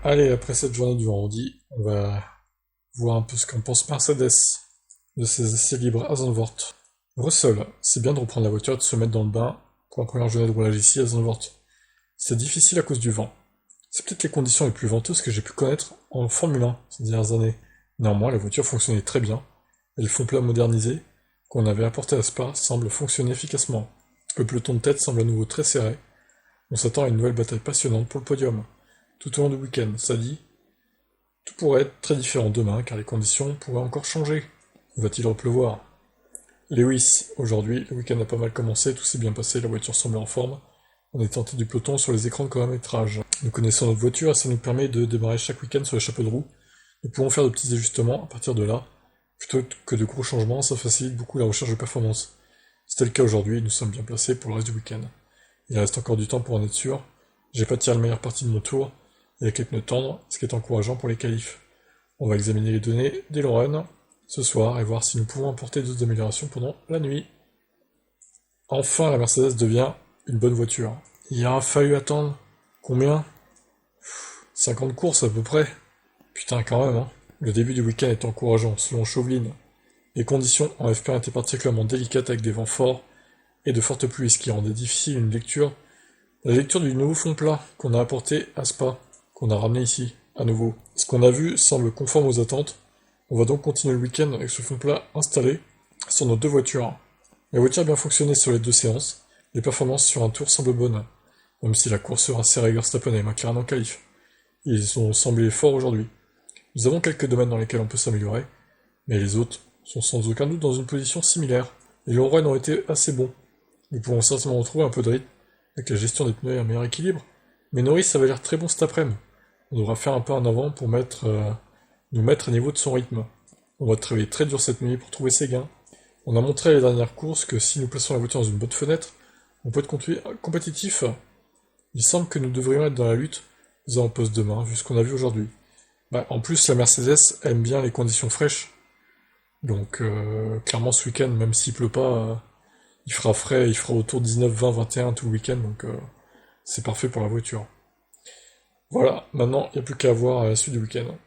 Allez, après cette journée du vendredi, on va voir un peu ce qu'en pense Mercedes de ses essais libres à Zandvoort. Russell, c'est bien de reprendre la voiture et de se mettre dans le bain pour la première journée de roulage ici à Zandvoort. C'est difficile à cause du vent. C'est peut-être les conditions les plus venteuses que j'ai pu connaître en Formule 1 ces dernières années. Néanmoins, la voiture fonctionnait très bien, et le fond plat modernisé qu'on avait apporté à Spa semble fonctionner efficacement. Le peloton de tête semble à nouveau très serré. On s'attend à une nouvelle bataille passionnante pour le podium. Tout au long du week-end, ça dit, tout pourrait être très différent demain car les conditions pourraient encore changer. Va-t-il repleuvoir? Lewis, aujourd'hui, le week-end a pas mal commencé, tout s'est bien passé, la voiture semble en forme. On est en tête du peloton sur les écrans de chronométrage. Nous connaissons notre voiture et ça nous permet de démarrer chaque week-end sur les chapeaux de roue. Nous pouvons faire de petits ajustements à partir de là. Plutôt que de gros changements, ça facilite beaucoup la recherche de performance. C'était le cas aujourd'hui, nous sommes bien placés pour le reste du week-end. Il reste encore du temps pour en être sûr. J'ai pas tiré la meilleure partie de mon tour, et avec les pneus tendres, ce qui est encourageant pour les qualifs. On va examiner les données des long run ce soir et voir si nous pouvons apporter d'autres améliorations pendant la nuit. Enfin, la Mercedes devient une bonne voiture. Il a fallu attendre combien? 50 courses à peu près. Putain, quand même, hein. Le début du week-end est encourageant, selon Chauvelin. Les conditions en F1 étaient particulièrement délicates avec des vents forts et de fortes pluies, ce qui rendait difficile la lecture du nouveau fond plat qu'on a apporté à Spa, qu'on a ramené ici, à nouveau. Ce qu'on a vu semble conforme aux attentes. On va donc continuer le week-end avec ce fond plat installé sur nos deux voitures. La voiture a bien fonctionné sur les deux séances. Les performances sur un tour semblent bonnes, même si la course sera serrée Verstappen et McLaren en qualif. Ils ont semblé forts aujourd'hui. Nous avons quelques domaines dans lesquels on peut s'améliorer, mais les autres sont sans aucun doute dans une position similaire. Les longs runs ont été assez bons. Nous pourrons certainement retrouver un peu de rythme avec la gestion des pneus et un meilleur équilibre, mais Norris avait l'air très bon cet après-midi. On devra faire un pas en avant pour nous mettre à niveau de son rythme. On va travailler très dur cette nuit pour trouver ses gains. On a montré à les dernières courses que si nous plaçons la voiture dans une bonne fenêtre, on peut être compétitif. Il semble que nous devrions être dans la lutte aux avant-postes demain, vu ce qu'on a vu aujourd'hui. En plus, la Mercedes aime bien les conditions fraîches. Donc, clairement, ce week-end, même s'il pleut pas, il fera frais, il fera autour de 19, 20, 21 tout le week-end, donc c'est parfait pour la voiture. Voilà, maintenant, il n'y a plus qu'à voir à la suite du week-end.